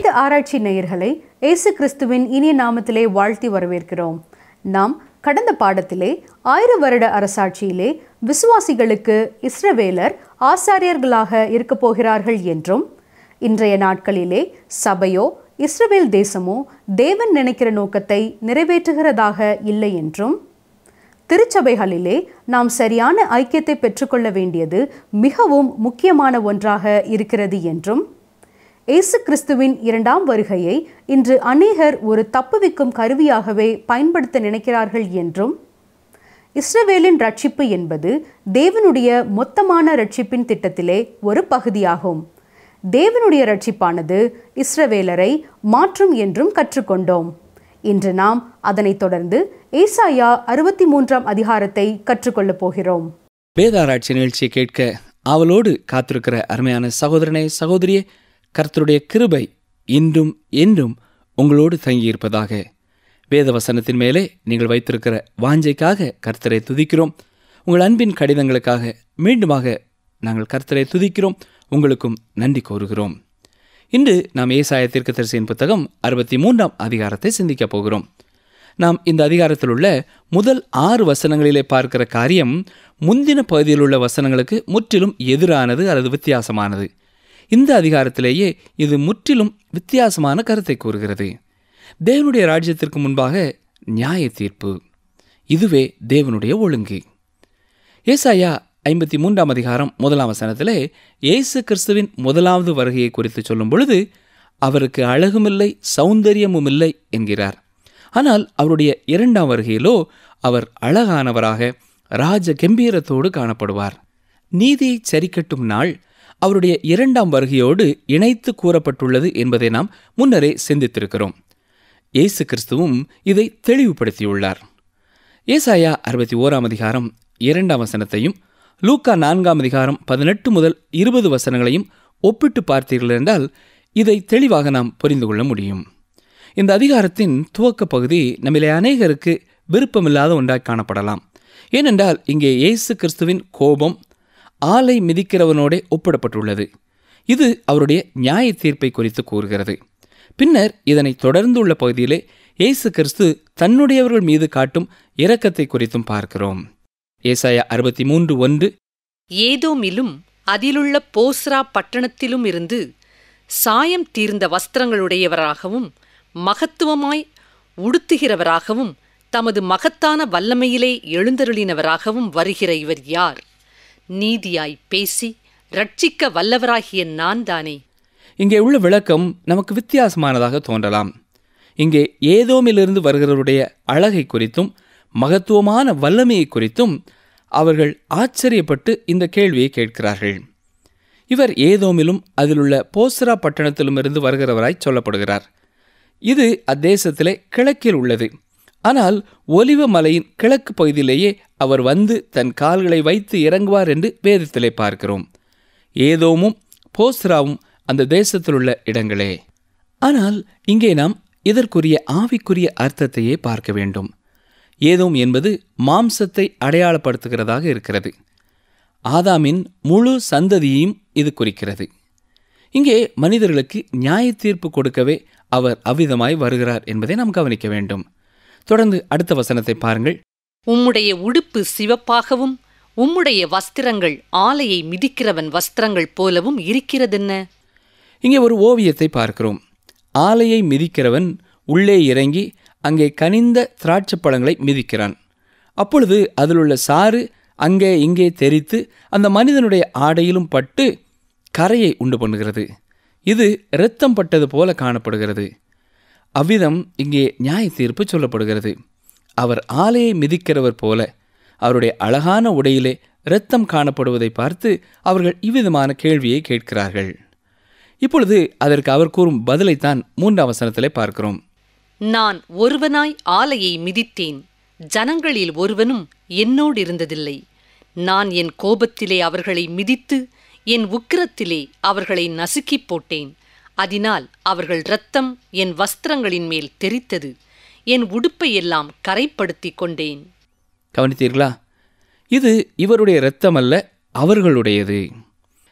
வேத ஆராய்ச்சி நேயர்களை இயேசு கிறிஸ்துவின் இனிய நாமத்திலே வாழ்த்தி வரவேற்கிறோம். நாம் கடந்த பாடத்திலே 1000 வருட அரசாட்சியிலே விசுவாசிகளுக்கு இஸ்ரவேலர் ஆசாரியர்களாக இருக்கப் போகிறார்கள் என்றும், இன்றைய நாட்களிலே சபையோ இஸ்ரவேல் தேசமோ தேவன் நினைக்கிற நோக்கத்தை நிறைவேற்றுகிறதாக இல்லை என்றும், திருச்சபைகளிலே நாம் சரியான ஐக்கியத்தை பெற்றுக்கொள்ள வேண்டியது மிகவும் முக்கியமான ஒன்றாக இருக்கிறது என்றும், இயேசு கிறிஸ்துவின் 2ஆம் வருகையை இன்று அநேகர் ஒரு தப்புவிக்கும் கருவியாகவே பயன்படுத்த நினைக்கிறார்கள் என்றும், இஸ்ரவேலின் ரட்சிப்பு என்பது தேவனுடைய மொத்தமான ரட்சிப்பின் திட்டத்திலே ஒரு பகுதியாகும். தேவனுடைய ரட்சிப்பானது இஸ்ரவேலரை மாற்றும் என்றும் கற்றுக்கொண்டோம். இன்று நாம் அதனைத் தொடர்ந்து ஏசாயா 63ஆம் அதிகாரத்தை கற்றுக்கொள்ளப் போகிறோம். வேதாராய்ச்சி நிகழ்ச்சியை கேட்க ஆவலோடு காத்திருக்கிற அருமையான சகோதரனே, சகோதரியே, கர்த்தருடைய கிருபை இன்றும் என்றும் உங்களோடு தங்கியிருப்பதாக. வேத வசனத்தின் மேலே நீங்கள் வைத்திருக்கிற வாஞ்சைக்காக கர்த்தரை துதிக்கிறோம். உங்கள் அன்பின் கடிதங்களுக்காக மீண்டுமாக நாங்கள் கர்த்தரை துதிக்கிறோம். உங்களுக்கும் நன்றி கூறுகிறோம். இன்று நாம் ஏசாயா தீர்க்கதரிசியின் புத்தகம் 63ஆம் அதிகாரத்தை சிந்திக்கப் போகிறோம். நாம் இந்த அதிகாரத்தில் உள்ள முதல் 6 வசனங்களிலே பார்க்கிற காரியம் முந்தின பகுதியில் உள்ள வசனங்களுக்கு முற்றிலும் எதிரானது அல்லது வித்தியாசமானது. இந்த அதிகாரத்திலேயே இது முற்றிலும் வித்தியாசமான கருத்தை கூறுகிறது. தேவனுடைய ராஜ்யத்திற்கு முன்பாக நியாய தீர்ப்பு, இதுவே தேவனுடைய ஒழுங்கு. ஏசாயா 53ஆம் அதிகாரம் 1ஆம் வசனத்திலே இயேசு கிறிஸ்துவின் முதலாவது வருகையை குறித்து சொல்லும் பொழுது, அவருக்கு அழகுமில்லை சௌந்தரியமும் இல்லை என்கிறார். ஆனால் அவருடைய 2ஆம் வருகையிலோ அவர் அழகானவராக ராஜ கம்பீரத்தோடு காணப்படுவார். நீதியை சரிக்கட்டும் நாள் அவருடைய 2ஆம் வருகையோடு இணைத்து கூறப்பட்டுள்ளது என்பதை நாம் முன்னரே சிந்தித்திருக்கிறோம். இயேசு கிறிஸ்துவும் இதை தெளிவுபடுத்தியுள்ளார். ஏசாயா 61ஆம் அதிகாரம் 2ஆம் வசனத்தையும் லூக்கா 4ஆம் அதிகாரம் 18 முதல் 20 வசனங்களையும் ஒப்பிட்டு பார்த்தீர்கள் என்றால் இதை தெளிவாக நாம் புரிந்து கொள்ள முடியும். இந்த அதிகாரத்தின் துவக்க பகுதி நம்மிலே அநேகருக்கு விருப்பமில்லாத ஒன்றாய் காணப்படலாம். ஏனென்றால் இங்கே இயேசு கிறிஸ்துவின் கோபம் ஆலை மிதிக்கிறவனோடே ஒப்பிடப்பட்டுள்ளது. இது அவருடைய நியாய தீர்ப்பை குறித்து கூறுகிறது. பின்னர் இதனை தொடர்ந்துள்ள பகுதியிலே இயேசு கிறிஸ்து தன்னுடையவர்கள் மீது காட்டும் இரக்கத்தை குறித்தும் பார்க்கிறோம். ஏசாயா 63:1, ஏதோமிலும் அதிலுள்ள போஸ்ரா பட்டணத்திலும் இருந்து சாயம் தீர்ந்த வஸ்திரங்களுடையவராகவும் மகத்துவமாய் உடுத்துகிறவராகவும் தமது மகத்தான வல்லமையிலே எழுந்தருளினவராகவும் வருகிற இவர் யார்? நீதியாய் பேசி ரட்சிக்க வல்லவராகிய நான் தானே. இங்கே உள்ள விளக்கம் நமக்கு வித்தியாசமானதாக தோன்றலாம். இங்கே ஏதோமிலிருந்து வருகிறவருடைய அழகை குறித்தும் மகத்துவமான வல்லமையை குறித்தும் அவர்கள் ஆச்சரியப்பட்டு இந்த கேள்வியை கேட்கிறார்கள். இவர் ஏதோமிலும் அதிலுள்ள போஸ்ரா பட்டணத்திலும் இருந்து வருகிறவராய் சொல்லப்படுகிறார். இது அத்தேசத்திலே கிழக்கில் உள்ளது. ஆனால் ஒலிவ மலையின் கிழக்கு பகுதியிலேயே அவர் வந்து தன் கால்களை வைத்து இறங்குவார் என்று வேதத்திலே பார்க்கிறோம். ஏதோமும் போஸ்ராவும் அந்த தேசத்தில் உள்ள இடங்களே. ஆனால் இங்கே நாம் இதற்குரிய ஆவிக்குரிய அர்த்தத்தையே பார்க்க வேண்டும். ஏதோம் என்பது மாம்சத்தை அடையாளப்படுத்துகிறதாக இருக்கிறது. ஆதாமின் முழு சந்ததியையும் இது குறிக்கிறது. இங்கே மனிதர்களுக்கு நியாய தீர்ப்பு கொடுக்கவே அவர் அவ்விதமாய் வருகிறார் என்பதை நாம் கவனிக்க வேண்டும். தொடர்ந்து அடுத்த வசனத்தை பாருங்கள். உம்முடைய உடுப்பு சிவப்பாகவும் உம்முடைய வஸ்திரங்கள் ஆலையை மிதிக்கிறவன் வஸ்திரங்கள் போலவும் இருக்கிறதென்ன? இங்கே ஒரு ஓவியத்தை பார்க்கிறோம். ஆலையை மிதிக்கிறவன் உள்ளே இறங்கி அங்கே கனிந்த திராட்சைப்பழங்களை மிதிக்கிறான். அப்பொழுது அதிலுள்ள சாறு அங்கே இங்கே தெரித்து அந்த மனிதனுடைய ஆடையிலும் பட்டு கரையை உண்டு பண்ணுகிறது. இது இரத்தம் பட்டது போல காணப்படுகிறது. அவ்விதம் இங்கே நியாய தீர்ப்பு சொல்லப்படுகிறது. அவர் ஆலையை மிதிக்கிறவர் போல அவருடைய அழகான உடையிலே இரத்தம் காணப்படுவதை பார்த்து அவர்கள் இவ்விதமான கேள்வியை கேட்கிறார்கள். இப்பொழுது அதற்கு அவர் கூறும் பதிலைத்தான் 3ஆம் வசனத்திலே பார்க்கிறோம். நான் ஒருவனாய் ஆலையை மிதித்தேன், ஜனங்களில் ஒருவனும் என்னோடு இருந்ததில்லை. நான் என் கோபத்திலே அவர்களை மிதித்து என் உக்கிரத்திலே அவர்களை நசுக்கிப் போட்டேன். அதனால் அவர்கள் இரத்தம் என் வஸ்திரங்களின் மேல் தெரித்தது, என் உடுப்பையெல்லாம் கரைப்படுத்தி கொண்டேன். கவனித்தீர்களா? இது இவருடைய இரத்தம் அல்ல, அவர்களுடையது.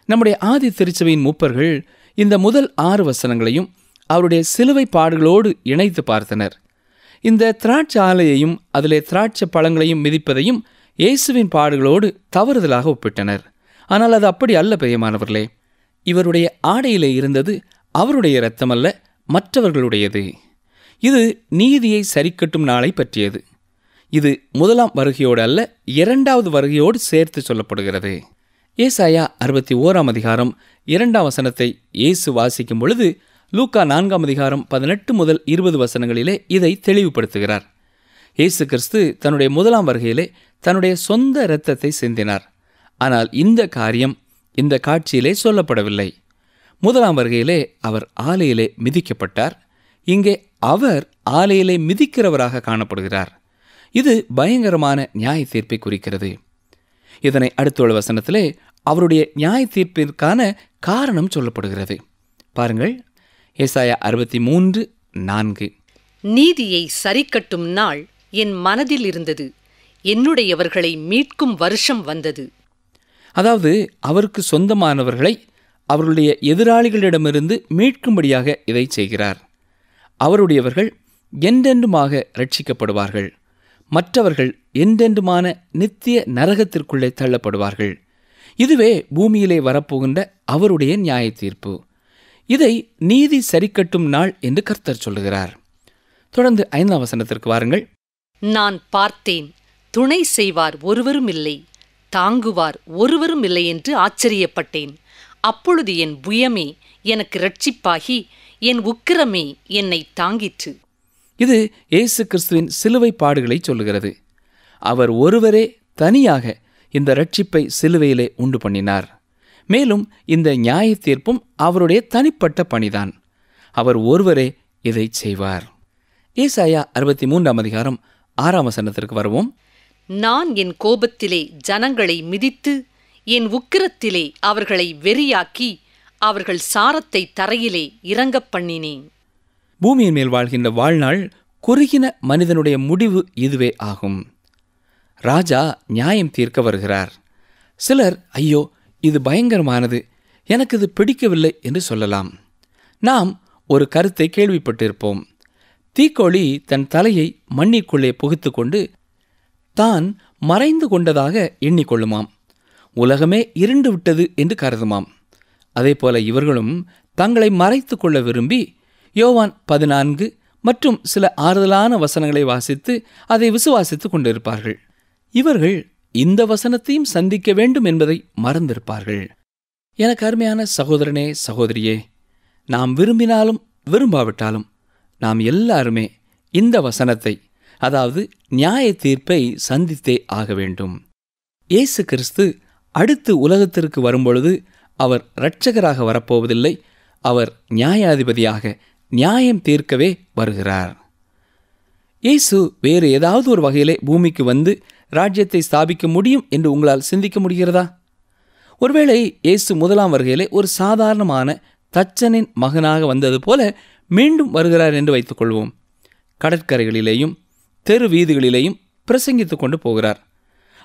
நம்முடைய ஆதி திருச்சபையின் மூப்பர்கள் இந்த முதல் 6 வசனங்களையும் அவருடைய சிலுவை பாடுகளோடு இணைத்து பார்த்தனர். இந்த திராட்சை ஆலையையும் அதிலே திராட்சை பழங்களையும் மிதிப்பதையும் இயேசுவின் பாடுகளோடு தவறுதலாக ஒப்பிட்டனர். ஆனால் அது அப்படி அல்ல பிரியமானவர்களே. இவருடைய ஆடையிலே இருந்தது அவருடைய இரத்தமல்ல, மற்றவர்களுடையது. இது நீதியை சரிக்கட்டும் நாளை பற்றியது. இது முதலாம் வருகையோடு அல்ல, இரண்டாவது வருகையோடு சேர்த்து சொல்லப்படுகிறது. ஏசாயா 61 அதிகாரம் 2 வசனத்தை இயேசு வாசிக்கும் பொழுது லூக்கா 4 அதிகாரம் 18 முதல் 20 வசனங்களிலே இதை தெளிவுபடுத்துகிறார். இயேசு கிறிஸ்து தன்னுடைய முதலாம் வருகையிலே தன்னுடைய சொந்த இரத்தத்தை சிந்தினார். ஆனால் இந்த காரியம் இந்த காட்சியிலே சொல்லப்படவில்லை. முதலாம் வருகையிலே அவர் ஆலையிலே மிதிக்கப்பட்டார். இங்கே அவர் ஆலையிலே மிதிக்கிறவராக காணப்படுகிறார். இது பயங்கரமான நியாய தீர்ப்பை குறிக்கிறது. இதனை அடுத்துள்ள வசனத்திலே அவருடைய நியாய தீர்ப்பிற்கான காரணம் சொல்லப்படுகிறது. பாருங்கள், ஏசாயா 63:4. நீதியை சரிக்கட்டும் நாள் என் மனதில் இருந்தது, என்னுடையவர்களை மீட்கும் வருஷம் வந்தது. அதாவது அவருக்கு சொந்தமானவர்களை அவருடைய எதிராளிகளிடமிருந்து மீட்கும்படியாக இதை செய்கிறார். அவருடையவர்கள் என்றென்றுமாக ரட்சிக்கப்படுவார்கள். மற்றவர்கள் என்றென்றுமான நித்திய நரகத்திற்குள்ளே தள்ளப்படுவார்கள். இதுவே பூமியிலே வரப்போகின்ற அவருடைய நியாய தீர்ப்பு. இதை நீதி சரிக்கட்டும் நாள் என்று கர்த்தர் சொல்லுகிறார். தொடர்ந்து 5ஆம் வசனத்திற்கு வாருங்கள். நான் பார்த்தேன், துணை செய்வார் ஒருவரும் இல்லை, தாங்குவார் ஒருவரும் இல்லை என்று ஆச்சரியப்பட்டேன். அப்பொழுது என் புயமே எனக்கு இரட்சிப்பாகி என் உக்கிரமே என்னை தாங்கிற்று. இது இயேசு கிறிஸ்துவின் சிலுவை பாடுகளை சொல்லுகிறது. அவர் ஒருவரே தனியாக இந்த இரட்சிப்பை சிலுவையிலே உண்டு பண்ணினார். மேலும் இந்த நியாய தீர்ப்பும் அவருடைய தனிப்பட்ட பணிதான். அவர் ஒருவரே இதை செய்வார். ஏசாயா 63 அதிகாரம் 6 வசனத்திற்கு வருவோம். நான் என் கோபத்திலே ஜனங்களை மிதித்து என் உக்கிரத்திலே அவர்களை வெறியாக்கி அவர்கள் சாரத்தை தரையிலே இறங்கப் பண்ணினேன். பூமியின் மேல் வாழ்கின்ற வாழ்நாள் குறுகின மனிதனுடைய முடிவு இதுவே ஆகும். ராஜா நியாயம் தீர்க்க வருகிறார். சிலர், ஐயோ இது பயங்கரமானது, எனக்கு இது பிடிக்கவில்லை என்று சொல்லலாம். நாம் ஒரு கருத்தை கேள்விப்பட்டிருப்போம். தீக்கோழி தன் தலையை மண்ணிற்குள்ளே புகுத்து கொண்டு தான் மறைந்து கொண்டதாக எண்ணிக்கொள்ளுமாம். உலகமே இருண்டு விட்டது என்று கருதுமாம். அதேபோல இவர்களும் தங்களை மறைத்து கொள்ள விரும்பி யோவான் 14 மற்றும் சில ஆறுதலான வசனங்களை வாசித்து அதை விசுவாசித்து கொண்டிருப்பார்கள். இவர்கள் இந்த வசனத்தையும் சந்திக்க வேண்டும் என்பதை மறந்திருப்பார்கள். எனக்கு அருமையான சகோதரனே, சகோதரியே, நாம் விரும்பினாலும் விரும்பாவிட்டாலும் நாம் எல்லாருமே இந்த வசனத்தை, அதாவது நியாய தீர்ப்பை சந்தித்தே ஆக வேண்டும். இயேசு கிறிஸ்து அடுத்து உலகத்திற்கு வரும்பொழுது அவர் இரட்சகராக வரப்போவதில்லை. அவர் நியாயாதிபதியாக நியாயம் தீர்க்கவே வருகிறார். இயேசு வேறு ஏதாவது ஒரு வகையிலே பூமிக்கு வந்து ராஜ்யத்தை ஸ்தாபிக்க முடியும் என்று உங்களால் சிந்திக்க முடிகிறதா? ஒருவேளை இயேசு முதலாம் வருகையிலே ஒரு சாதாரணமான தச்சனின் மகனாக வந்தது போல மீண்டும் வருகிறார் என்று வைத்துக் கொள்வோம். கடற்கரைகளிலேயும் தெரு வீதிகளிலேயும் பிரசங்கித்துக் கொண்டு போகிறார்.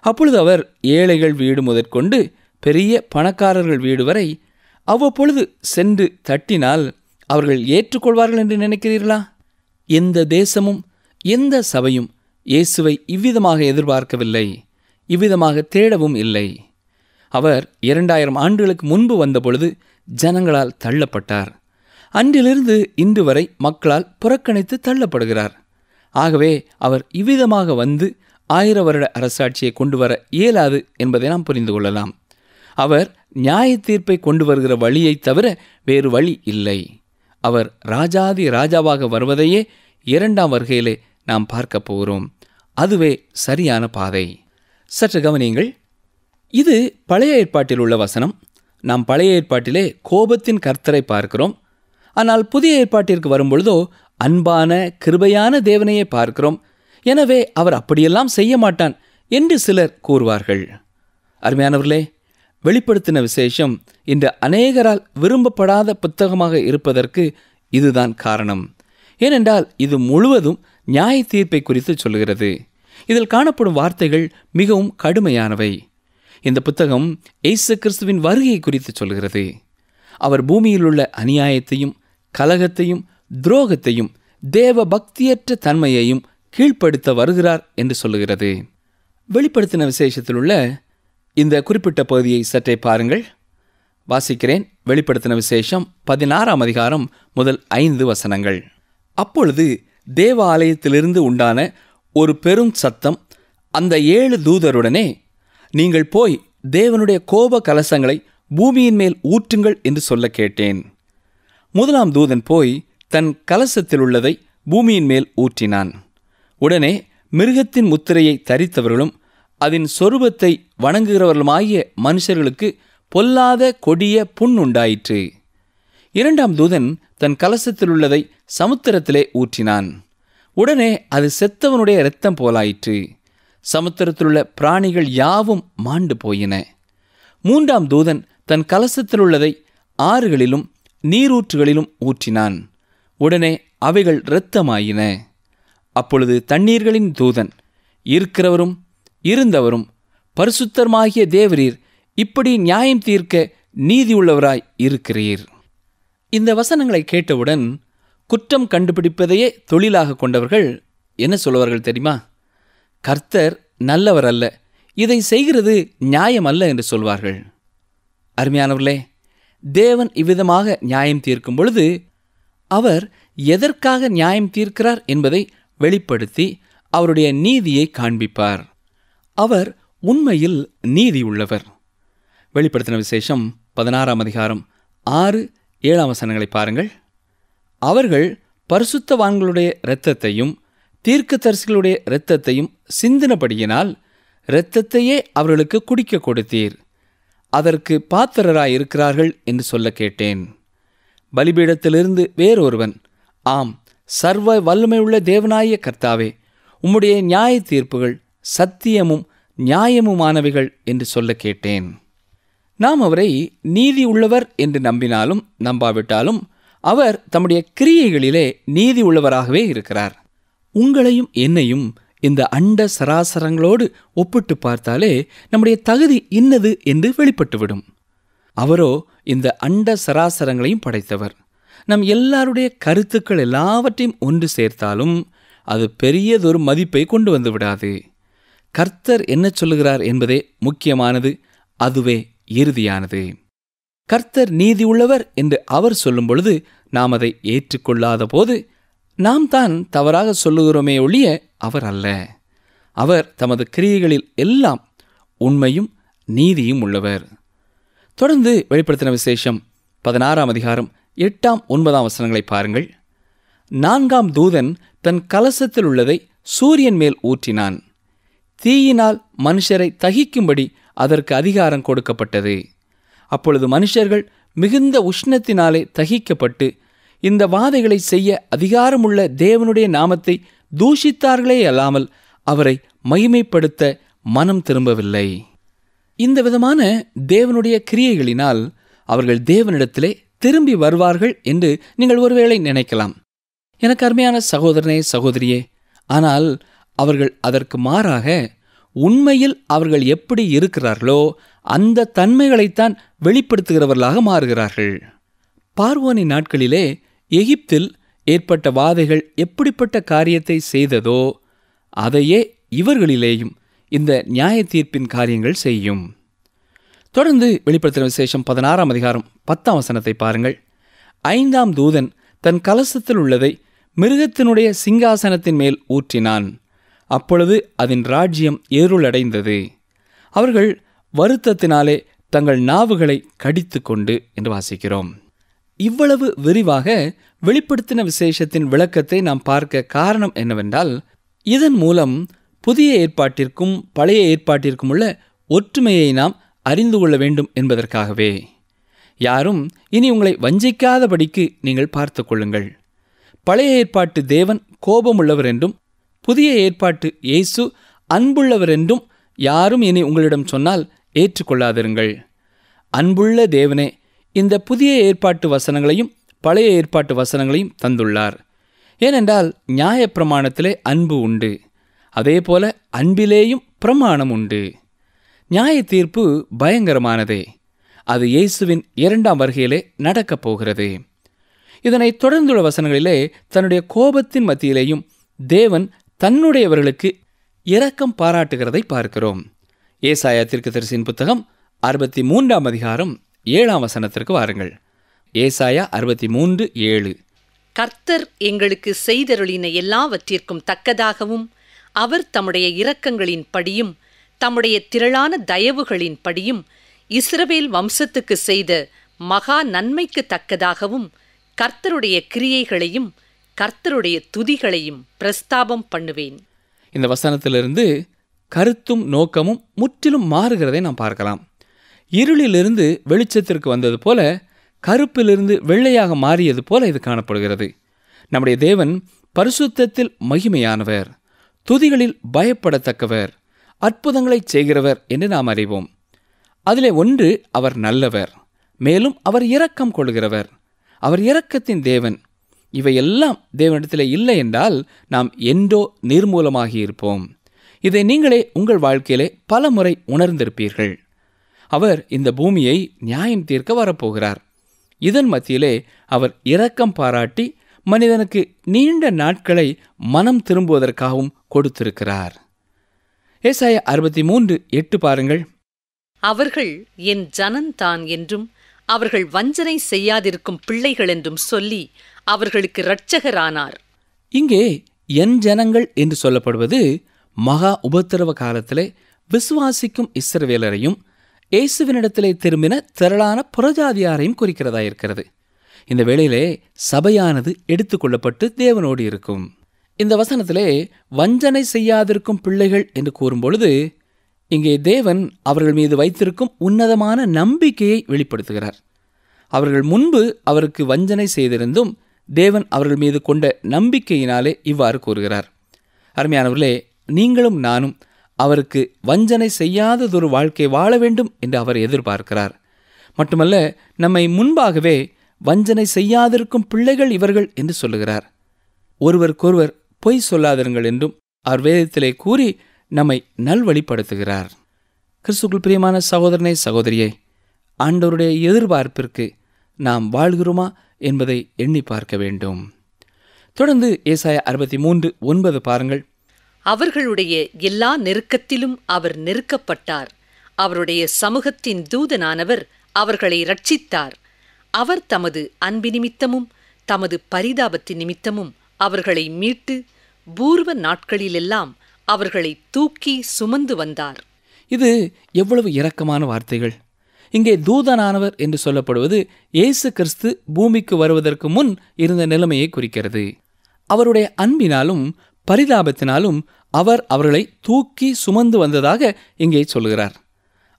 அப்பொழுது அவர் ஏழைகள் வீடு முதற்கொண்டு பெரிய பணக்காரர்கள் வீடு வரை அவ்வப்பொழுது சென்று தட்டினால் அவர்கள் ஏற்றுக்கொள்வார்கள் என்று நினைக்கிறீர்களா? எந்த தேசமும் எந்த சபையும் இயேசுவை இவ்விதமாக எதிர்பார்க்கவில்லை, இவ்விதமாக தேடவும் இல்லை. அவர் 2000 ஆண்டுகளுக்கு முன்பு வந்தபொழுது ஜனங்களால் தள்ளப்பட்டார். அன்றிலிருந்து இன்று வரை மக்களால் புறக்கணித்து தள்ளப்படுகிறார். ஆகவே அவர் இவ்விதமாக வந்து 1000 வருட அரசாட்சியை கொண்டு வர இயலாது என்பதை நாம் புரிந்து கொள்ளலாம். அவர் நியாய தீர்ப்பை கொண்டு வருகிற வழியை தவிர வேறு வழி இல்லை. அவர் ராஜாதி ராஜாவாக வருவதையே 2ஆம் வருகையிலே நாம் பார்க்க போகிறோம். அதுவே சரியான பாதை. சற்று கவனியுங்கள். இது பழைய ஏற்பாட்டில் உள்ள வசனம். நாம் பழைய ஏற்பாட்டிலே கோபத்தின் கர்த்தரை பார்க்கிறோம். ஆனால் புதிய ஏற்பாட்டிற்கு வரும்பொழுதோ அன்பான கிருபையான தேவனையே பார்க்கிறோம். எனவே அவர் அப்படியெல்லாம் செய்ய மாட்டான் என்று சிலர் கூறுவார்கள். அருமையானவர்களே, வெளிப்படுத்தின விசேஷம் இன்று அநேகரால் விரும்பப்படாத புத்தகமாக இருப்பதற்கு இதுதான் காரணம். ஏனென்றால் இது முழுவதும் நியாய தீர்ப்பை குறித்து சொல்கிறது. இதில் காணப்படும் வார்த்தைகள் மிகவும் கடுமையானவை. இந்த புத்தகம் இயேசு கிறிஸ்துவின் வருகையை குறித்து சொல்கிறது. அவர் பூமியில் உள்ள அநியாயத்தையும் கலகத்தையும் துரோகத்தையும் தேவ பக்தியற்ற தன்மையையும் கீழ்ப்படுத்த வருகிறார் என்று சொல்லுகிறது. வெளிப்படுத்தின விசேஷத்தில் உள்ள இந்த குறிப்பிட்ட பகுதியை சற்றே பாருங்கள். வாசிக்கிறேன். வெளிப்படுத்தின விசேஷம் 16ஆம் அதிகாரம் முதல் 5 வசனங்கள். அப்பொழுது தேவ ஆலயத்திலிருந்து உண்டான ஒரு பெரும் சத்தம் அந்த 7 தூதருடனே, நீங்கள் போய் தேவனுடைய கோப கலசங்களை பூமியின் மேல் ஊற்றுங்கள் என்று சொல்ல கேட்டேன். முதலாம் தூதன் போய் தன் கலசத்தில் உள்ளதை பூமியின் மேல் ஊற்றினான். உடனே மிருகத்தின் முத்திரையை தரித்தவர்களும் அதன் சொரூபத்தை வணங்குகிறவர்களுமாகிய மனுஷர்களுக்கு பொல்லாத கொடிய புண் உண்டாயிற்று. இரண்டாம் தூதன் தன் கலசத்தில் உள்ளதை சமுத்திரத்திலே ஊற்றினான். உடனே அது செத்தவனுடைய இரத்தம் போலாயிற்று. சமுத்திரத்திலுள்ள பிராணிகள் யாவும் மாண்டு போயின. மூன்றாம் தூதன் தன் கலசத்தில் உள்ளதை ஆறுகளிலும் நீரூற்றுகளிலும் ஊற்றினான். உடனே அவைகள் இரத்தமாயின. அப்பொழுது தண்ணீர்களின் தூதன், இருக்கிறவரும் இருந்தவரும் பரிசுத்தருமாகிய தேவரீர், இப்படி நியாயம் தீர்க்க நீதியுள்ளவராய் இருக்கிறீர். இந்த வசனங்களை கேட்டவுடன் குற்றம் கண்டுபிடிப்பதையே தொழிலாக கொண்டவர்கள் என்ன சொல்லுவார்கள் தெரியுமா? கர்த்தர் நல்லவர் அல்ல, இதை செய்கிறது நியாயம் அல்ல என்று சொல்வார்கள். அருமையானவர்களே, தேவன் இவ்விதமாக நியாயம் தீர்க்கும் பொழுது அவர் எதற்காக நியாயம் தீர்க்கிறார் என்பதை வெளிப்படுத்தி அவருடைய நீதியை காண்பிப்பார். அவர் உண்மையில் நீதி உள்ளவர். வெளிப்படுத்தின விசேஷம் 16ஆம் அதிகாரம் 6-7 வசனங்களை பாருங்கள். அவர்கள் பரிசுத்தவான்களுடைய இரத்தத்தையும் தீர்க்கதரிசிகளுடைய இரத்தத்தையும் சிந்தினபடியினால் இரத்தத்தையே அவர்களுக்கு குடிக்க கொடுத்தீர். அதற்கு பாத்திரராயிருக்கிறார்கள் என்று சொல்ல கேட்டேன். பலிபீடத்திலிருந்து வேறொருவன், ஆம், சர்வ வல்லமையுள்ள தேவனாய கர்த்தாவே, உம்முடைய நியாய தீர்ப்புகள் சத்தியமும் நியாயமுமானவைகள் என்று சொல்ல கேட்டேன். நாம் அவரை நீதி உள்ளவர் என்று நம்பினாலும் நம்பாவிட்டாலும் அவர் தம்முடைய கிரியைகளிலே நீதி உள்ளவராகவே இருக்கிறார். உங்களையும் என்னையும் இந்த அண்ட சராசரங்களோடு ஒப்பிட்டு பார்த்தாலே நம்முடைய தகுதி இன்னது என்று வெளிப்பட்டுவிடும். அவரோ இந்த அண்ட சராசரங்களையும் படைத்தவர். நம் எல்லாருடைய கருத்துக்கள் எல்லாவற்றையும் ஒன்று சேர்த்தாலும் அது பெரியதொரு மதிப்பை கொண்டு வந்து விடாது. கர்த்தர் என்ன சொல்லுகிறார் என்பதே முக்கியமானது, அதுவே இறுதியானது. கர்த்தர் நீதி உள்ளவர் என்று அவர் சொல்லும் பொழுது நாம் அதை ஏற்றுக்கொள்ளாத போது நாம் தான் தவறாக சொல்லுகிறோமே ஒழிய அவர் அல்ல. அவர் தமது கிரியைகளில் எல்லாம் உண்மையும் நீதியும் உள்ளவர். தொடர்ந்து வெளிப்படுத்தின விசேஷம் 16ஆம் அதிகாரம் 8-9 வசனங்களை பாருங்கள். 4ஆம் தூதன் தன் கலசத்தில் உள்ளதை சூரியன் மேல் ஊற்றினான். தீயினால் மனுஷரை தகிக்கும்படி அதற்கு அதிகாரம் கொடுக்கப்பட்டது. அப்பொழுது மனுஷர்கள் மிகுந்த உஷ்ணத்தினாலே தகிக்கப்பட்டு இந்த வாதைகளை செய்ய அதிகாரமுள்ள தேவனுடைய நாமத்தை தூஷித்தார்களே அல்லாமல் அவரை மகிமைப்படுத்த மனம் திரும்பவில்லை. இந்த விதமான தேவனுடைய கிரியைகளினால் அவர்கள் தேவனிடத்திலே திரும்பி வருவார்கள் என்று நீங்கள் ஒருவேளை நினைக்கலாம். எனக்கு அருமையான சகோதரனே, சகோதரியே, ஆனால் அவர்கள் அதற்கு மாறாக உண்மையில் அவர்கள் எப்படி இருக்கிறார்களோ அந்த தன்மைகளைத்தான் வெளிப்படுத்துகிறவர்களாக மாறுகிறார்கள். பார்வோனின் நாட்களிலே எகிப்தில் ஏற்பட்ட வாதைகள் எப்படிப்பட்ட காரியத்தை செய்ததோ அதையே இவர்களிலேயும் இந்த நியாய தீர்ப்பின் காரியங்கள் செய்யும். தொடர்ந்து வெளிப்படுத்தின விசேஷம் 16ஆம் அதிகாரம் 10 வசனத்தை பாருங்கள். 5ஆம் தூதன் தன் கலசத்தில் உள்ளதை மிருகத்தினுடைய சிங்காசனத்தின் மேல் ஊற்றினான். அப்பொழுது அதன் ராஜ்யம் ஏருளடைந்தது. அவர்கள் வருத்தத்தினாலே தங்கள் நாவுகளை கடித்து கொண்டு என்று வாசிக்கிறோம். இவ்வளவு விரிவாக வெளிப்படுத்தின விசேஷத்தின் விளக்கத்தை நாம் பார்க்க காரணம் என்னவென்றால், இதன் மூலம் புதிய ஏற்பாட்டிற்கும் பழைய ஏற்பாட்டிற்கும் உள்ள ஒற்றுமையை நாம் அறிந்து கொள்ள வேண்டும் என்பதற்காகவே. யாரும் இனி உங்களை வஞ்சிக்காதபடிக்கு நீங்கள் பார்த்து கொள்ளுங்கள். பழைய ஏற்பாட்டு தேவன் கோபமுள்ளவர் என்றும் புதிய ஏற்பாட்டு இயேசு அன்புள்ளவர் என்றும் யாரும் இனி உங்களிடம் சொன்னால் ஏற்றுக்கொள்ளாதிருங்கள். அன்புள்ள தேவனே இந்த புதிய ஏற்பாட்டு வசனங்களையும் பழைய ஏற்பாட்டு வசனங்களையும் தந்துள்ளார். ஏனென்றால் நியாயப்பிரமாணத்திலே அன்பு உண்டு, அதே போல அன்பிலேயும் பிரமாணம் உண்டு. நியாய தீர்ப்பு பயங்கரமானதே. அது இயேசுவின் 2ஆம் வருகையிலே நடக்கப் போகிறது. இதனை தொடர்ந்துள்ள வசனங்களிலே தன்னுடைய கோபத்தின் மத்தியிலேயும் தேவன் தன்னுடையவர்களுக்கு இரக்கம் பாராட்டுகிறதை பார்க்கிறோம். ஏசாயா தீர்க்கதரிசியின் புத்தகம் 63ஆம் அதிகாரம் 7ஆம் வசனத்திற்கு வாருங்கள். ஏசாயா 63:7. கர்த்தர் எங்களுக்கு செய்தருளின எல்லாவற்றிற்கும் தக்கதாகவும் அவர் தம்முடைய இரக்கங்களின் படியும் தம்முடைய திரளான தயவுகளின் படியும் இஸ்ரவேல் வம்சத்துக்கு செய்த மகா நன்மைக்கு தக்கதாகவும் கர்த்தருடைய கிரியைகளையும் கர்த்தருடைய துதிகளையும் பிரஸ்தாபம் பண்ணுவேன். இந்த வசனத்திலிருந்து கருத்தும் நோக்கமும் முற்றிலும் மாறுகிறதை நாம் பார்க்கலாம். இருளிலிருந்து வெளிச்சத்திற்கு வந்தது போல, கருப்பிலிருந்து வெள்ளையாக மாறியது போல இது காணப்படுகிறது. நம்முடைய தேவன் பரிசுத்தத்தில் மகிமையானவர், துதிகளில் பயப்படத்தக்கவர், அற்புதங்களை செய்கிறவர் என்று நாம் அறிவோம். அதிலே ஒன்று, அவர் நல்லவர், மேலும் அவர் இரக்கம் கொள்கிறவர், அவர் இரக்கத்தின் தேவன். இவையெல்லாம் தேவனிடத்தில் இல்லை என்றால் நாம் என்றோ நிர்மூலமாகி இருப்போம். இதை நீங்களே உங்கள் வாழ்க்கையிலே பல முறை உணர்ந்திருப்பீர்கள். அவர் இந்த பூமியை நியாயம் தீர்க்க வரப்போகிறார். இதன் மத்தியிலே அவர் இரக்கம் பாராட்டி மனிதனுக்கு நீண்ட நாட்களை மனம் திரும்புவதற்காகவும் கொடுத்திருக்கிறார். ஏசாயா 63:8 பாருங்கள். அவர்கள் என் ஜனந்தான் என்றும் அவர்கள் வஞ்சனை செய்யாதிருக்கும் பிள்ளைகள் என்றும் சொல்லி அவர்களுக்கு இரட்சகரானார். இங்கே என் ஜனங்கள் என்று சொல்லப்படுவது மகா உபத்திரவ காலத்திலே விசுவாசிக்கும் இஸ்ரவேலரையும் இயேசுவினிடத்திலே திரும்பின திரளான புறஜாதியாரையும் குறிக்கிறதாயிருக்கிறது. இந்த வேளையிலே சபையானது எடுத்துக்கொள்ளப்பட்டு தேவனோடு இருக்கும். இந்த வசனத்திலே வஞ்சனை செய்யாதிருக்கும் பிள்ளைகள் என்று கூறும்பொழுது இங்கே தேவன் அவர்கள் மீது வைத்திருக்கும் உன்னதமான நம்பிக்கையை வெளிப்படுத்துகிறார். அவர்கள் முன்பு அவருக்கு வஞ்சனை செய்திருந்தும் தேவன் அவர்கள் மீது கொண்ட நம்பிக்கையினாலே இவ்வாறு கூறுகிறார். அருமையானவர்களே, நீங்களும் நானும் அவருக்கு வஞ்சனை செய்யாததொரு வாழ்க்கை வாழ வேண்டும் என்று அவர் எதிர்பார்க்கிறார். மட்டுமல்ல, நம்மை முன்பாகவே வஞ்சனை செய்யாதிருக்கும் பிள்ளைகள் இவர்கள் என்று சொல்லுகிறார். ஒருவருக்கொருவர் பொய் சொல்லாதிருங்கள் என்றும் அவர் வேதத்திலே கூறி நம்மை நல்வழிப்படுத்துகிறார். கிறிஸ்துவுக்குள் பிரியமான சகோதரனே, சகோதரியே, ஆண்டவருடைய எதிர்பார்ப்பிற்கு நாம் வாழ்கிறோமா என்பதை எண்ணி பார்க்க வேண்டும். தொடர்ந்து ஏசாயா 63:9 பாருங்கள். அவர்களுடைய எல்லா நெருக்கத்திலும் அவர் நெருக்கப்பட்டார், அவருடைய சமூகத்தின் தூதனானவர் அவர்களை இரட்சித்தார். அவர் தமது அன்பு நிமித்தமும் தமது பரிதாபத்தின் நிமித்தமும் அவர்களை மீட்டு பூர்வ நாட்களிலெல்லாம் அவர்களை தூக்கி சுமந்து வந்தார். இது எவ்வளவு இரக்கமான வார்த்தைகள்! இங்கே தூதனானவர் என்று சொல்லப்படுவது இயேசு கிறிஸ்து பூமிக்கு வருவதற்கு முன் இருந்த நிலைமையை குறிக்கிறது. அவருடைய அன்பினாலும் பரிதாபத்தினாலும் அவர் அவர்களை தூக்கி சுமந்து வந்ததாக இங்கே சொல்கிறார்.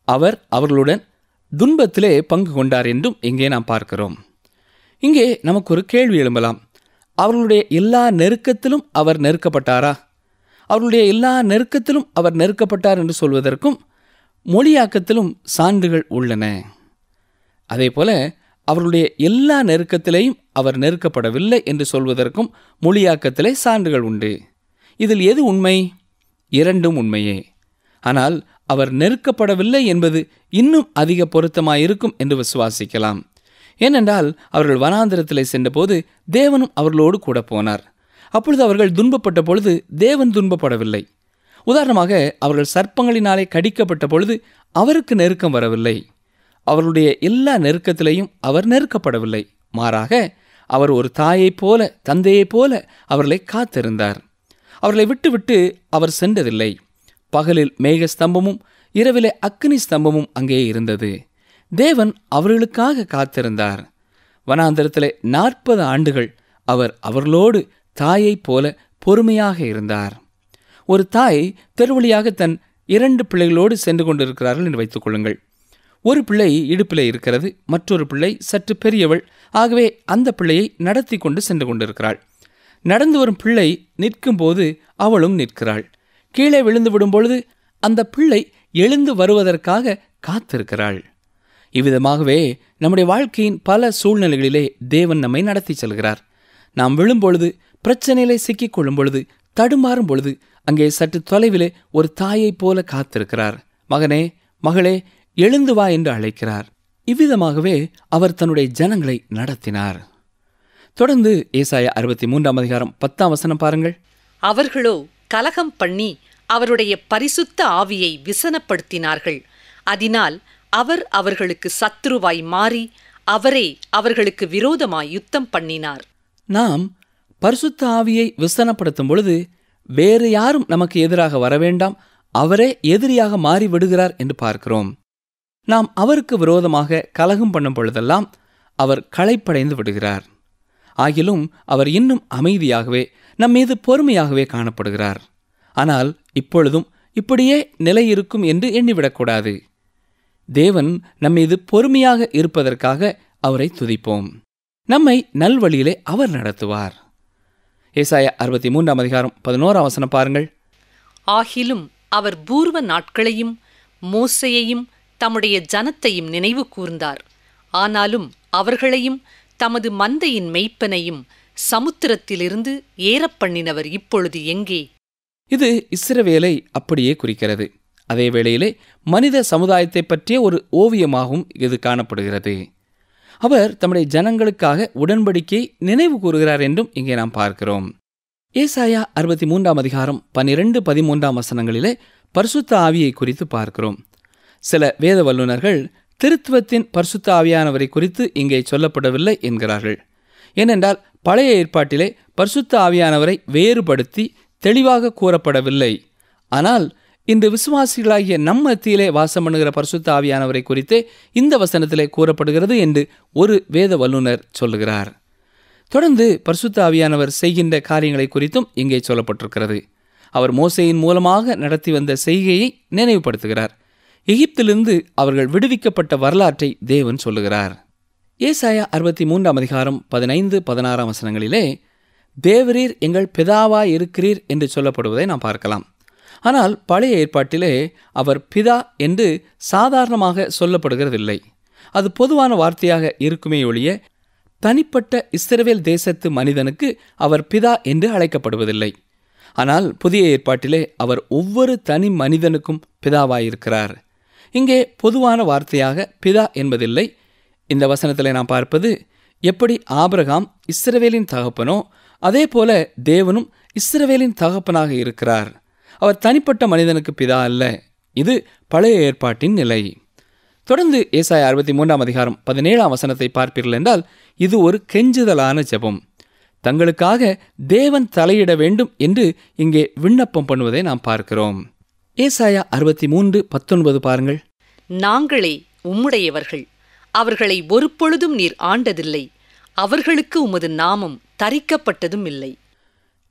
அவர் அவர்களுடன் துன்பத்திலே பங்கு கொண்டார் என்றும் இங்கே நாம் பார்க்கிறோம். இங்கே நமக்கு ஒரு கேள்வி எழும்பலாம். அவர்களுடைய எல்லா நெருக்கத்திலும் அவர் நெருக்கப்பட்டாரா? அவர்களுடைய எல்லா நெருக்கத்திலும் அவர் நெருக்கப்பட்டார் என்று சொல்வதற்கும் மொழியாக்கத்திலும் சான்றுகள் உள்ளன. அதே போல அவர்களுடைய எல்லா நெருக்கத்திலேயும் அவர் நெருக்கப்படவில்லை என்று சொல்வதற்கும் மொழியாக்கத்திலே சான்றுகள் உண்டு. இதில் எது உண்மை? இரண்டும் உண்மையே. ஆனால் அவர் நெருக்கப்படவில்லை என்பது இன்னும் அதிக பொருத்தமாயிருக்கும் என்று விசுவாசிக்கலாம். ஏனென்றால் அவர்கள் வனாந்திரத்திலே சென்றபோது தேவனும் அவர்களோடு கூட போனார். அப்பொழுது அவர்கள் துன்பப்பட்ட பொழுது தேவன் துன்பப்படவில்லை. உதாரணமாக, அவர்கள் சர்ப்பங்களினாலே கடிக்கப்பட்ட பொழுது அவருக்கு நெருக்கம் வரவில்லை. அவர்களுடைய எல்லா நெருக்கத்திலேயும் அவர் நெருக்கப்படவில்லை. மாறாக அவர் ஒரு தாயைப் போல, தந்தையைப் போல அவர்களை காத்திருந்தார். அவர்களை விட்டுவிட்டு அவர் சென்றதில்லை. பகலில் மேக ஸ்தம்பமும் இரவிலே அக்கினி ஸ்தம்பமும் அங்கே இருந்தது. தேவன் அவர்களுக்காக காத்திருந்தார். வனாந்தரத்திலே 40 ஆண்டுகள் அவர் அவர்களோடு தாயைப் போல பொறுமையாக இருந்தார். ஒரு தாய் தெருவழியாக தன் 2 பிள்ளைகளோடு சென்று கொண்டிருக்கிறார்கள் என்று வைத்துக் கொள்ளுங்கள். ஒரு பிள்ளை இடுப்பிலே இருக்கிறது, மற்றொரு பிள்ளை சற்று பெரியவள். ஆகவே அந்த பிள்ளையை நடத்தி கொண்டு சென்று கொண்டிருக்கிறாள். நடந்து வரும் பிள்ளை நிற்கும் போது அவளும் நிற்கிறாள். கீழே விழுந்து விடும் பொழுது அந்த பிள்ளை எழுந்து வருவதற்காக காத்திருக்கிறாள். இவ்விதமாகவே நம்முடைய வாழ்க்கையின் பல சூழ்நிலைகளிலே தேவன் நம்மை நடத்தி செல்கிறார். நாம் விழும்பொழுது, பிரச்சனையிலே சிக்கிக் கொள்ளும் பொழுது, தடுமாறும் பொழுது அங்கே சற்று தொலைவிலே ஒரு தாயைப் போல காத்திருக்கிறார். மகனே, மகளே, எழுந்து வா என்று அழைக்கிறார். இவ்விதமாகவே அவர் தன்னுடைய ஜனங்களை நடத்தினார். தொடர்ந்து ஏசாயா 63ஆம் அதிகாரம் 10ஆம் வசனம் பாருங்கள். அவர்களோ கலகம் பண்ணி அவருடைய பரிசுத்த ஆவியை விசனப்படுத்தினார்கள். அதனால் அவர் அவர்களுக்கு சத்துருவாய் மாறி அவரே அவர்களுக்கு விரோதமாய் யுத்தம் பண்ணினார். நாம் பரிசுத்த ஆவியை விசனப்படுத்தும் பொழுது வேறு யாரும் நமக்கு எதிராக வரவேண்டாம், அவரே எதிரியாக மாறி விடுகிறார் என்று பார்க்கிறோம். நாம் அவருக்கு விரோதமாக கலகம் பண்ணும் பொழுதெல்லாம் அவர் களைப்படைந்து விடுகிறார். ஆகிலும் அவர் இன்னும் அமைதியாகவே நம்மீது பொறுமையாகவே காணப்படுகிறார். ஆனால் இப்பொழுதும் இப்படியே நிலை இருக்கும் என்று எண்ணிவிடக்கூடாது. தேவன் நம்மீது பொறுமையாக இருப்பதற்காக அவரை துதிப்போம். நம்மை நல்வழியிலே அவர் நடத்துவார். ஏசாயா 63ஆம் அதிகாரம் 11ஆம் வசனம் பாருங்கள். ஆகிலும் அவர் பூர்வ நாட்களையும் மோசேயையும் தம்முடைய ஜனத்தையும் நினைவு கூர்ந்தார். ஆனாலும் அவர்களையும் தமது மந்தையின் மெய்ப்பனையும் சமுத்திரத்திலிருந்து ஏறப்பண்ணினவர் இப்பொழுது எங்கே? இது இஸ்ரவேலை அப்படியே குறிக்கிறது. அதே வேளையிலே மனித சமுதாயத்தை பற்றிய ஒரு ஓவியமாகவும் இது காணப்படுகிறது. அவர் தம்முடைய ஜனங்களுக்காக உடன்படிக்கை நினைவு கூறுகிறார் என்றும் இங்கே நாம் பார்க்கிறோம். ஏசாயா 63ஆம் அதிகாரம் 12-13ஆம் வசனங்களிலே பரிசுத்த ஆவியை குறித்து பார்க்கிறோம். சில வேத வல்லுநர்கள் திருத்துவத்தின் பரிசுத்த ஆவியானவரை குறித்து இங்கே சொல்லப்படவில்லை என்கிறார்கள். ஏனென்றால் பழைய ஏற்பாட்டிலே பரிசுத்த ஆவியானவரை வேறுபடுத்தி தெளிவாக கூறப்படவில்லை. ஆனால் இன்று விசுவாசிகளாகிய நம் மத்தியிலே வாசம் பண்ணுகிற பரிசுத்த ஆவியானவரை குறித்தே இந்த வசனத்திலே கூறப்படுகிறது என்று ஒரு வேத வல்லுநர் சொல்லுகிறார். தொடர்ந்து பரிசுத்த ஆவியானவர் செய்கின்ற காரியங்களை குறித்தும் இங்கே சொல்லப்பட்டிருக்கிறது. அவர் மோசேயின் மூலமாக நடத்தி வந்த செய்கையை நினைவுபடுத்துகிறார். எகிப்திலிருந்து அவர்கள் விடுவிக்கப்பட்ட வரலாற்றை தேவன் சொல்லுகிறார். ஏசாயா 63ஆம் அதிகாரம் 15-16ஆம் வசனங்களிலே தேவரீர் எங்கள் பிதாவாய் இருக்கிறீர் என்று சொல்லப்படுவதை நாம் பார்க்கலாம். ஆனால் பழைய ஏற்பாட்டிலே அவர் பிதா என்று சாதாரணமாக சொல்லப்படுகிறதில்லை. அது பொதுவான வார்த்தையாக இருக்குமே ஒழிய தனிப்பட்ட இஸ்ரவேல் தேசத்து மனிதனுக்கு அவர் பிதா என்று அழைக்கப்படுவதில்லை. ஆனால் புதிய ஏற்பாட்டிலே அவர் ஒவ்வொரு தனி மனிதனுக்கும் பிதாவாயிருக்கிறார். இங்கே பொதுவான வார்த்தையாக பிதா என்பதில்லை. இந்த வசனத்திலே நாம் பார்ப்பது எப்படி ஆபிரகாம் இஸ்ரவேலின் தகப்பனோ அதே போல தேவனும் இஸ்ரவேலின் தகப்பனாக இருக்கிறார். அவர் தனிப்பட்ட மனிதனுக்கு பிதா அல்ல. இது பழைய ஏற்பாட்டின் நிலை. தொடர்ந்து ஏசாயா 63ஆம் அதிகாரம் 17ஆம் வசனத்தை பார்ப்பீர்கள் என்றால் இது ஒரு கெஞ்சுதலான ஜெபம். தங்களுக்காக தேவன் தலையிட வேண்டும் என்று இங்கே விண்ணப்பம் பண்ணுவதை நாம் பார்க்கிறோம். ஏசாயா 63:19 பாருங்கள். நாங்களே உம்முடையவர்கள், அவர்களை ஒரு பொழுதும் நீர் ஆண்டதில்லை, அவர்களுக்கு உமது நாமம் தரிக்கப்பட்டதும் இல்லை.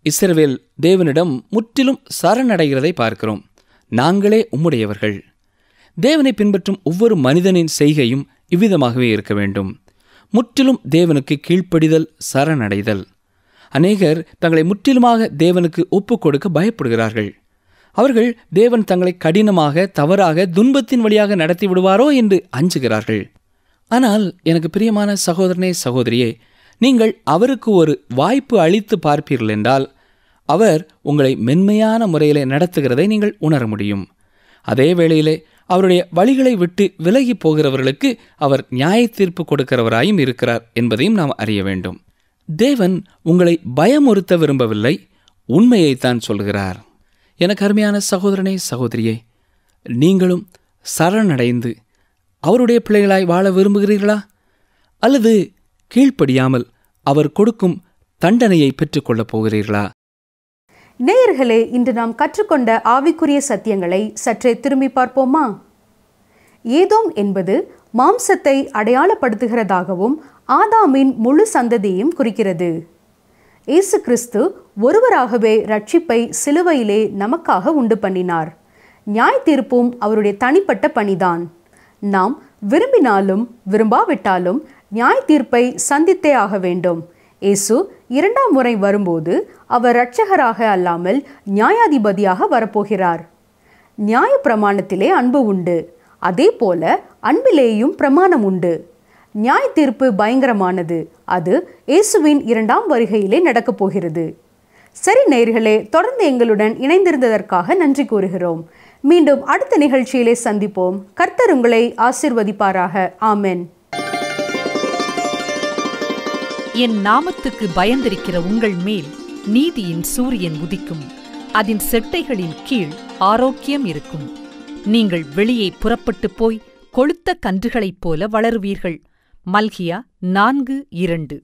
இஸ்ரவேல் தேவனிடம் முற்றிலும் சரணடைகிறதை பார்க்கிறோம். நாங்களே உம்முடையவர்கள். தேவனை பின்பற்றும் ஒவ்வொரு மனிதனின் செய்கையும் இவ்விதமாகவே இருக்க வேண்டும். முற்றிலும் தேவனுக்கு கீழ்ப்படிதல், சரணடைதல். அநேகர் தங்களை முற்றிலுமாக தேவனுக்கு ஒப்புக் கொடுக்க பயப்படுகிறார்கள். அவர்கள் தேவன் தங்களை கடினமாக, தவறாக, துன்பத்தின் வழியாக நடத்தி விடுவாரோ என்று அஞ்சுகிறார்கள். ஆனால் எனக்கு பிரியமான சகோதரனே, சகோதரியே, நீங்கள் அவருக்கு ஒரு வாய்ப்பு அளித்து பார்ப்பீர்கள் என்றால் அவர் உங்களை மென்மையான முறையிலே நடத்துகிறதை நீங்கள் உணர முடியும். அதே வேளையிலே அவருடைய வழிகளை விட்டு விலகி போகிறவர்களுக்கு அவர் நியாய தீர்ப்பு கொடுக்கிறவராயும் இருக்கிறார் என்பதையும் நாம் அறிய வேண்டும். தேவன் உங்களை பயமுறுத்த விரும்பவில்லை, உண்மையைத்தான் சொல்கிறார். எனக்கு அருமையான சகோதரனே, சகோதரியே, நீங்களும் சரணடைந்து அவருடைய பிள்ளைகளாய் வாழ விரும்புகிறீர்களா? அல்லது கீழ்ப்படியாமல் அவர் கொடுக்கும் தண்டனையை பெற்றுக்கொள்ளப் போகிறீர்களா? நேயர்களே, இன்று நாம் கற்றுக்கொண்ட ஆவிக்குரிய சத்தியங்களை சற்றே திரும்பி பார்ப்போமா? ஏதோம் என்பது மாம்சத்தை அடையாளப்படுத்துகிறதாகவும் ஆதாமின் முழு சந்ததியையும் குறிக்கிறது. இயேசு கிறிஸ்து ஒருவராகவே ரட்சிப்பை சிலுவையிலே நமக்காக உண்டு பண்ணினார். நியாய தீர்ப்பும் அவருடைய தனிப்பட்ட பணிதான். நாம் விரும்பினாலும் விரும்பாவிட்டாலும் நியாய தீர்ப்பை சந்தித்தே ஆக வேண்டும். இயேசு இரண்டாம் முறை வரும்போது அவர் இரட்சகராக அல்லாமல் நியாயாதிபதியாக வரப்போகிறார். நியாய பிரமாணத்திலே அன்பு உண்டு, அதே போல அன்பிலேயும் பிரமாணம் உண்டு. நியாய தீர்ப்பு பயங்கரமானது. அது இயேசுவின் இரண்டாம் வருகையிலே நடக்கப் போகிறது. சரி நேயர்களே, தொடர்ந்து எங்களுடன் இணைந்திருந்ததற்காக நன்றி கூறுகிறோம். மீண்டும் அடுத்த நிகழ்ச்சியிலே சந்திப்போம். கர்த்தர் உங்களை ஆசீர்வதிப்பாராக. ஆமென். என் நாமத்துக்கு பயந்திருக்கிற உங்கள் மேல் நீதியின் சூரியன் உதிக்கும். அதன் செட்டைகளின் கீழ் ஆரோக்கியம் இருக்கும். நீங்கள் வெளியே புறப்பட்டுப் போய் கொழுத்த கன்றுகளைப் போல வளருவீர்கள். மல்கியா 4:2.